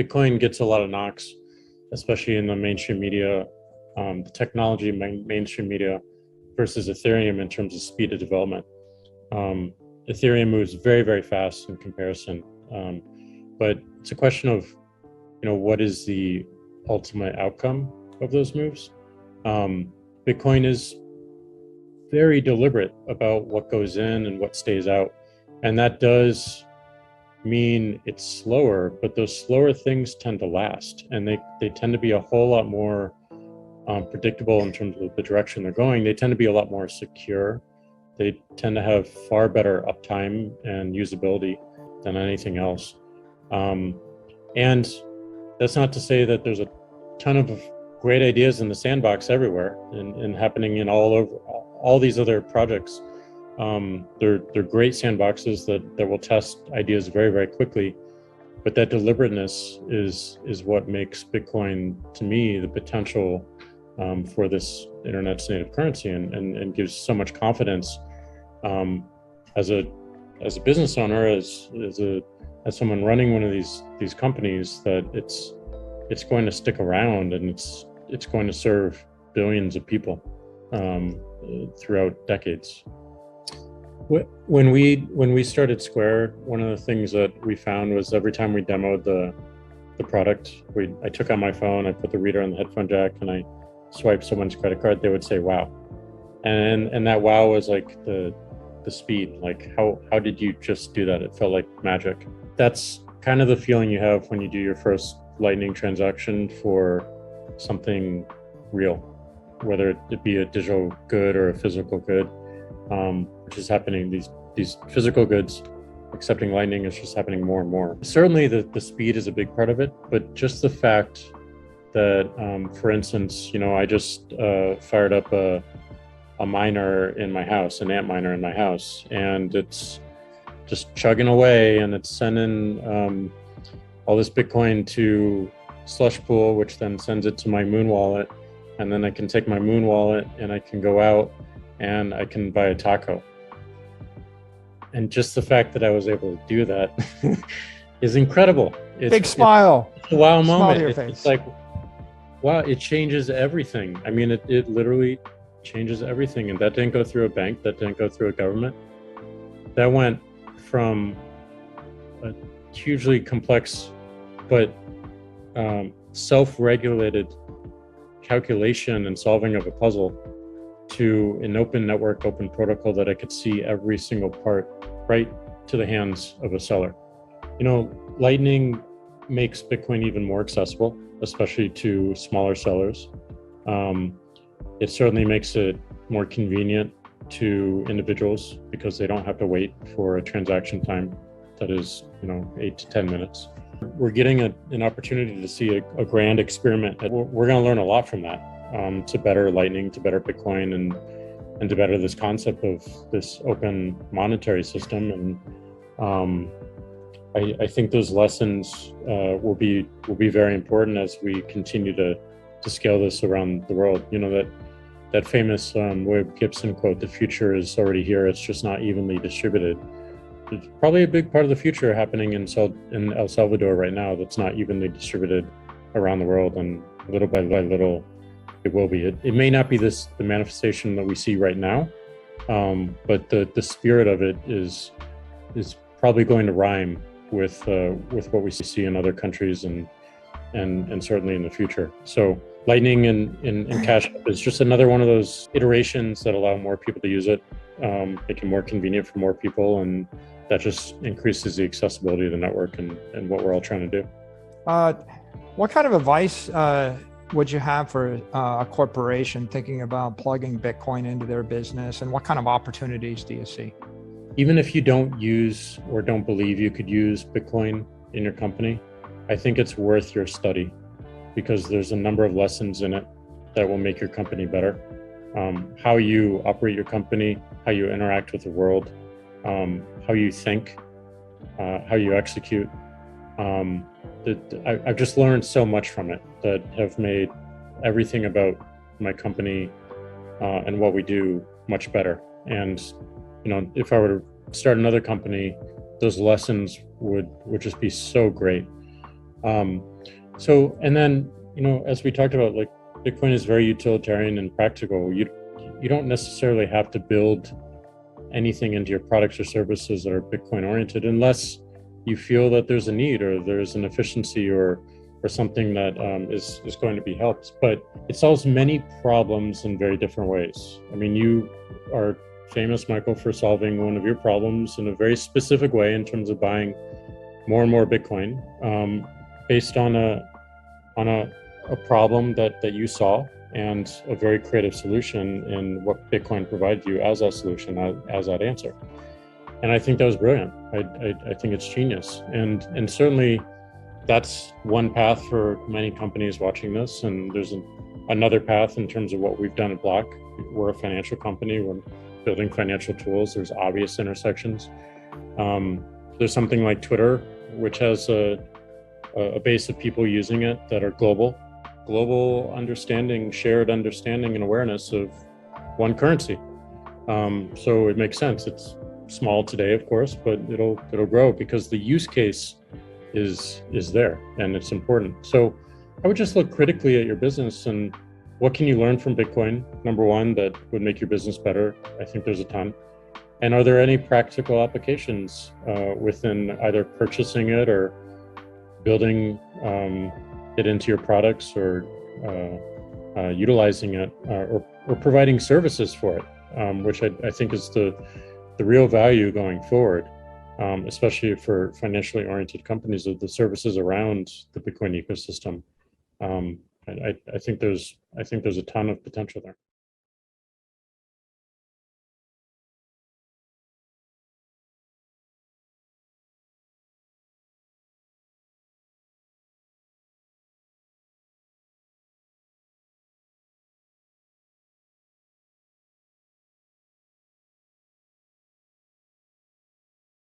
Bitcoin gets a lot of knocks, especially in the mainstream media, the technology mainstream media versus Ethereum in terms of speed of development. Ethereum moves very, very fast in comparison, but it's a question of, what is the ultimate outcome of those moves? Bitcoin is very deliberate about what goes in and what stays out, and that does mean it's slower, but those slower things tend to last, and they tend to be a whole lot more predictable in terms of the direction they're going. They tend to be a lot more secure. They tend to have far better uptime and usability than anything else. And that's not to say that there's a ton of great ideas in the sandbox everywhere and happening in all these other projects. They're great sandboxes that will test ideas very, very quickly. But that deliberateness is what makes Bitcoin, to me, the potential for this internet's native currency, and gives so much confidence as a business owner, as someone running one of these companies, that it's going to stick around, and it's going to serve billions of people throughout decades. When we started Square, one of the things that we found was every time we demoed the product, I took out my phone, I put the reader on the headphone jack, and I swiped someone's credit card, they would say wow, and that wow was like the speed, like how did you just do that? It felt like magic. That's kind of the feeling you have when you do your first Lightning transaction for something real, whether it be a digital good or a physical good, which is happening. These physical goods accepting Lightning is just happening more and more. Certainly the speed is a big part of it, but just the fact that, for instance, I just fired up a miner in my house, an ant miner in my house, and it's just chugging away, and it's sending all this Bitcoin to Slush Pool, which then sends it to my Moon wallet, and then I can take my Moon wallet and I can go out and I can buy a taco. And just the fact that I was able to do that is incredible. Big smile. It's a wow moment. It's like, wow, it changes everything. I mean, it literally changes everything. And that didn't go through a bank, that didn't go through a government. That went from a hugely complex but self-regulated calculation and solving of a puzzle to an open network, open protocol that I could see every single part right to the hands of a seller. Lightning makes Bitcoin even more accessible, especially to smaller sellers. It certainly makes it more convenient to individuals because they don't have to wait for a transaction time that is 8 to 10 minutes. We're getting an opportunity to see a grand experiment. We're going to learn a lot from that, to better Lightning, to better Bitcoin, and to better this concept of this open monetary system. And I think those lessons will be very important as we continue to scale this around the world. That famous William Gibson quote, "The future is already here, it's just not evenly distributed." There's probably a big part of the future happening in El Salvador right now that's not evenly distributed around the world, and little by little it will be. It may not be the manifestation that we see right now, but the spirit of it is probably going to rhyme with what we see in other countries and certainly in the future. So Lightning and Cash App is just another one of those iterations that allow more people to use it, make it more convenient for more people, and that just increases the accessibility of the network and what we're all trying to do. What kind of advice would you have for a corporation thinking about plugging Bitcoin into their business, and what kind of opportunities do you see? Even if you don't use or don't believe you could use Bitcoin in your company, I think it's worth your study, because there's a number of lessons in it that will make your company better. How you operate your company, how you interact with the world, how you think, how you execute. I've just learned so much from it that have made everything about my company and what we do much better. And if I were to start another company, those lessons would just be so great. And then, as we talked about, like, Bitcoin is very utilitarian and practical. You don't necessarily have to build anything into your products or services that are Bitcoin oriented unless you feel that there's a need or there's an efficiency or something that is going to be helped. But it solves many problems in very different ways. I mean, you are famous, Michael, for solving one of your problems in a very specific way in terms of buying more and more Bitcoin based on a problem that you saw and a very creative solution in what Bitcoin provided you as that solution, as that answer. And I think that was brilliant. I think it's genius. And certainly that's one path for many companies watching this. And there's another path in terms of what we've done at Block. We're a financial company. We're building financial tools. There's obvious intersections. There's something like Twitter, which has a base of people using it that are global understanding, shared understanding and awareness of one currency. So it makes sense. It's small today, of course, but it'll grow because the use case is there and it's important. So I would just look critically at your business and what can you learn from Bitcoin? Number one, that would make your business better. I think there's a ton. And are there any practical applications within either purchasing it or building it into your products or utilizing it or providing services for it, which I think is the real value going forward, especially for financially oriented companies of the services around the Bitcoin ecosystem. I think there's a ton of potential there.